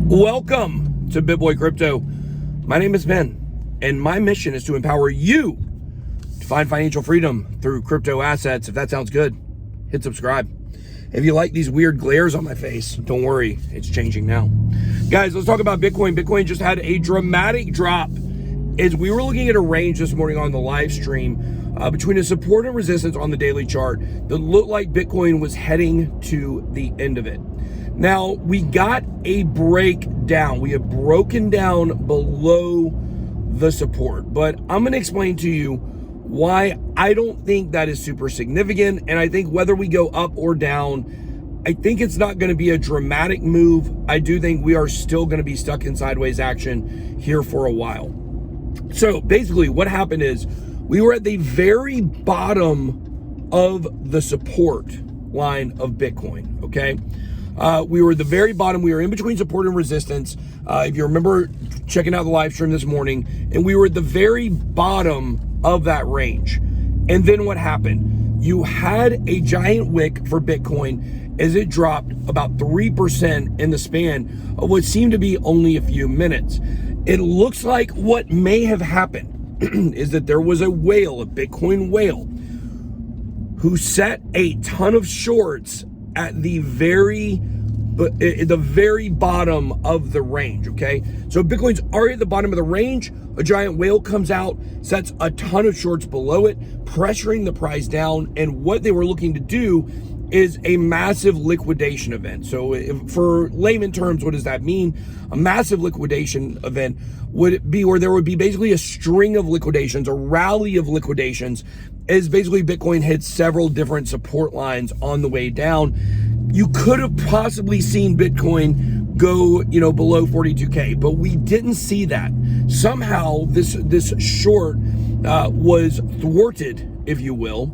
Welcome to BitBoy Crypto. My name is Ben, and my mission is to empower you to find financial freedom through crypto assets. If that sounds good, hit subscribe. If you like these weird glares on my face, don't worry, it's changing now. Guys, let's talk about Bitcoin. Bitcoin just had a dramatic drop as we were looking at a range this morning on the live stream between a support and resistance on the daily chart that looked like Bitcoin was heading to the end of it. Now, we got a breakdown. We have broken down below the support, but I'm going to explain to you why I don't think that is super significant. And I think whether we go up or down, I think it's not going to be a dramatic move. I do think we are still going to be stuck in sideways action here for a while. So basically what happened is we were at the very bottom of the support line of Bitcoin, okay? We were at the very bottom. We were in between support and resistance. If you remember checking out the live stream this morning, and we were at the very bottom of that range. And then what happened? You had a giant wick for Bitcoin as it dropped about 3% in the span of what seemed to be only a few minutes. It looks like what may have happened is that there was a whale, a Bitcoin whale, who set a ton of shorts at the very bottom of the range, okay? So Bitcoin's already at the bottom of the range. A giant whale comes out, sets a ton of shorts below it, pressuring the price down. And what they were looking to do is a massive liquidation event. So for layman terms, what does that mean? A massive liquidation event would be where there would be basically a string of liquidations, a rally of liquidations, as basically Bitcoin hit several different support lines on the way down. You could have possibly seen Bitcoin go, below 42K, but we didn't see that. Somehow this short was thwarted, if you will,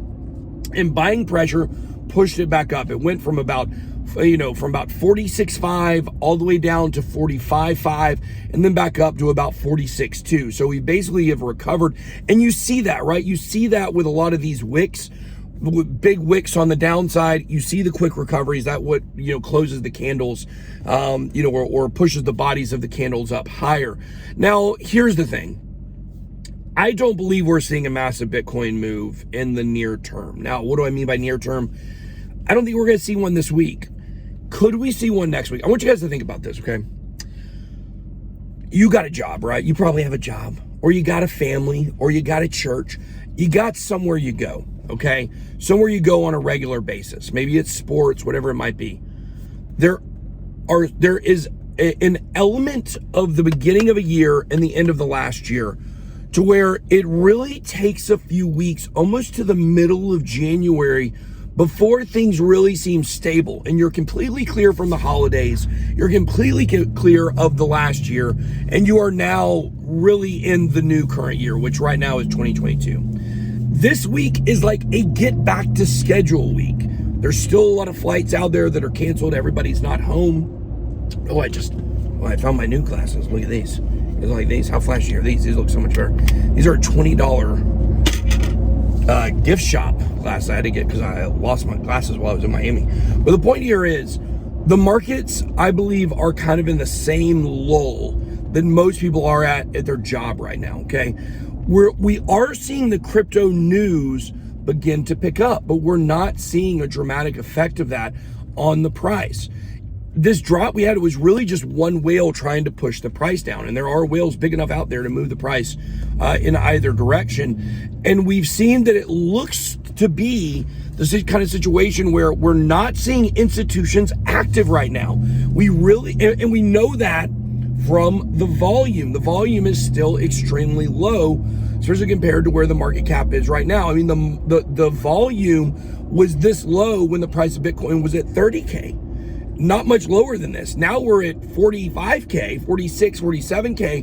and buying pressure pushed it back up. It went from about 46.5 all the way down to 45.5 and then back up to about 46.2. So we basically have recovered, and you see that, right? You see that with a lot of these wicks, big wicks on the downside. You see the quick recoveries. That what closes the candles, or pushes the bodies of the candles up higher. Now, here's the thing. I don't believe we're seeing a massive Bitcoin move in the near term. Now, what do I mean by near term? I don't think we're going to see one this week. Could we see one next week? I want you guys to think about this, okay? You got a job, right? You probably have a job, or you got a family, or you got a church. You got somewhere you go, okay? Somewhere you go on a regular basis. Maybe it's sports, whatever it might be. There is an element of the beginning of a year and the end of the last year to where it really takes a few weeks, almost to the middle of January, before things really seem stable and you're completely clear from the holidays, you're completely clear of the last year, and you are now really in the new current year, which right now is 2022. This week is like a get back to schedule week. There's still a lot of flights out there that are canceled. Everybody's not home. I found my new glasses. Look at these. You like these? How flashy are these? These look so much better. These are a $20 gift shop glasses I had to get because I lost my glasses while I was in Miami. But the point here is the markets, I believe, are kind of in the same lull that most people are at their job right now, okay? We are seeing the crypto news begin to pick up, but we're not seeing a dramatic effect of that on the price. This drop we had, it was really just one whale trying to push the price down. And there are whales big enough out there to move the price in either direction. And we've seen that it looks to be this kind of situation where we're not seeing institutions active right now. We really, and we know that from the volume. The volume is still extremely low, especially compared to where the market cap is right now. I mean, the volume was this low when the price of Bitcoin was at 30K. Not much lower than this. Now we're at 45K, 46, 47K,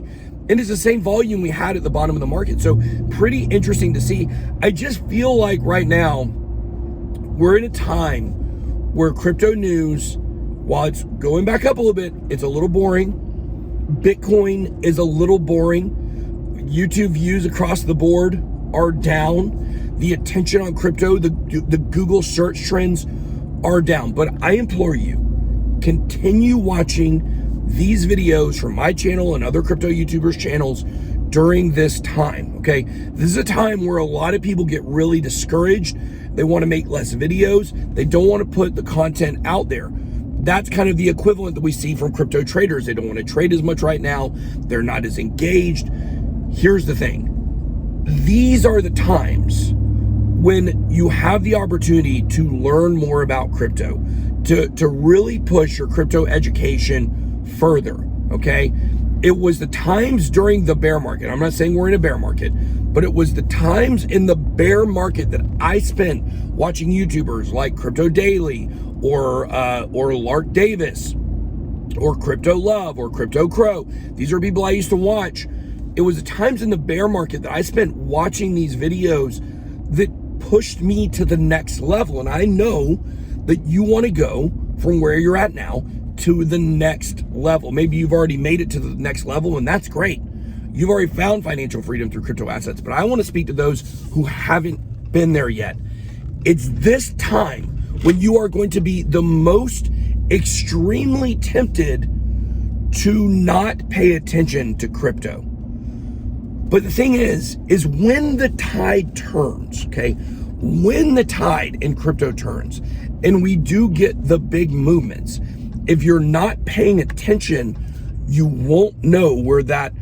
and it's the same volume we had at the bottom of the market. So pretty interesting to see. I just feel like right now we're in a time where crypto news, while it's going back up a little bit, it's a little boring. Bitcoin is a little boring. YouTube views across the board are down. The attention on crypto, the Google search trends are down. But I implore you, continue watching these videos from my channel and other crypto YouTubers channels during this time, okay? This is a time where a lot of people get really discouraged. They want to make less videos. They don't want to put the content out there. That's kind of the equivalent that we see from crypto traders. They don't want to trade as much right now. They're not as engaged. Here's the thing. These are the times when you have the opportunity to learn more about crypto, to really push your crypto education further, okay? It was the times during the bear market. I'm not saying we're in a bear market, but it was the times in the bear market that I spent watching YouTubers like Crypto Daily or Lark Davis or Crypto Love or Crypto Crow. These are people I used to watch. It was the times in the bear market that I spent watching these videos that pushed me to the next level. And I know that you want to go from where you're at now to the next level. Maybe you've already made it to the next level, and that's great. You've already found financial freedom through crypto assets, but I want to speak to those who haven't been there yet. It's this time when you are going to be the most extremely tempted to not pay attention to crypto. But the thing is when the tide turns, okay? When the tide in crypto turns and we do get the big movements, if you're not paying attention, you won't know where that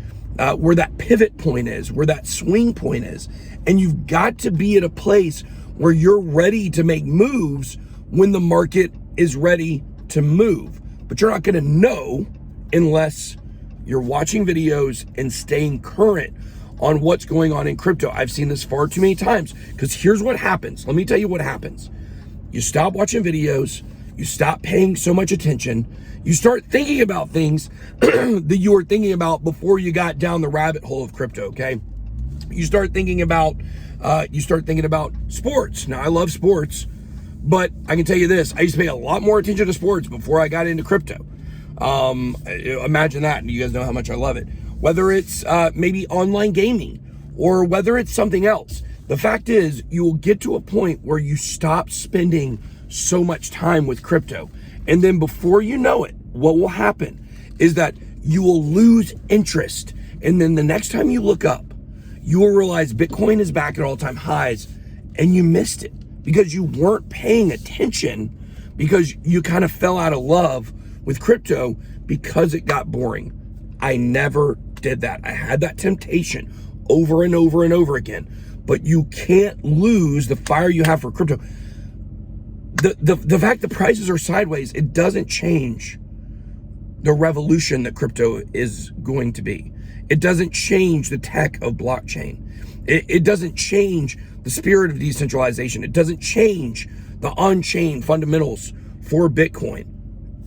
pivot point is, where that swing point is. And you've got to be at a place where you're ready to make moves when the market is ready to move. But you're not gonna know unless you're watching videos and staying current on what's going on in crypto. I've seen this far too many times, because here's what happens. Let me tell you what happens. You stop watching videos, you stop paying so much attention, you start thinking about things that you were thinking about before you got down the rabbit hole of crypto, okay? You start thinking about sports. Now, I love sports, but I can tell you this, I used to pay a lot more attention to sports before I got into crypto. Imagine that, and you guys know how much I love it. Whether it's maybe online gaming or whether it's something else. The fact is, you will get to a point where you stop spending so much time with crypto. And then before you know it, what will happen is that you will lose interest. And then the next time you look up, you will realize Bitcoin is back at all-time highs and you missed it because you weren't paying attention, because you kind of fell out of love with crypto because it got boring. I never did that. I had that temptation over and over and over again, but you can't lose the fire you have for crypto. The fact the prices are sideways, it doesn't change the revolution that crypto is going to be. It doesn't change the tech of blockchain. It doesn't change the spirit of decentralization. It doesn't change the on-chain fundamentals for Bitcoin.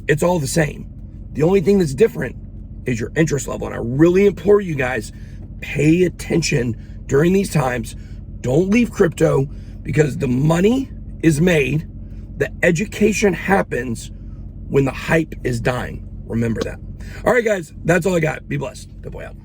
It's all the same. The only thing that's different is your interest level. And I really implore you guys, pay attention during these times. Don't leave crypto, because the money is made, the education happens when the hype is dying. Remember that. All right, guys, that's all I got. Be blessed. Good boy out.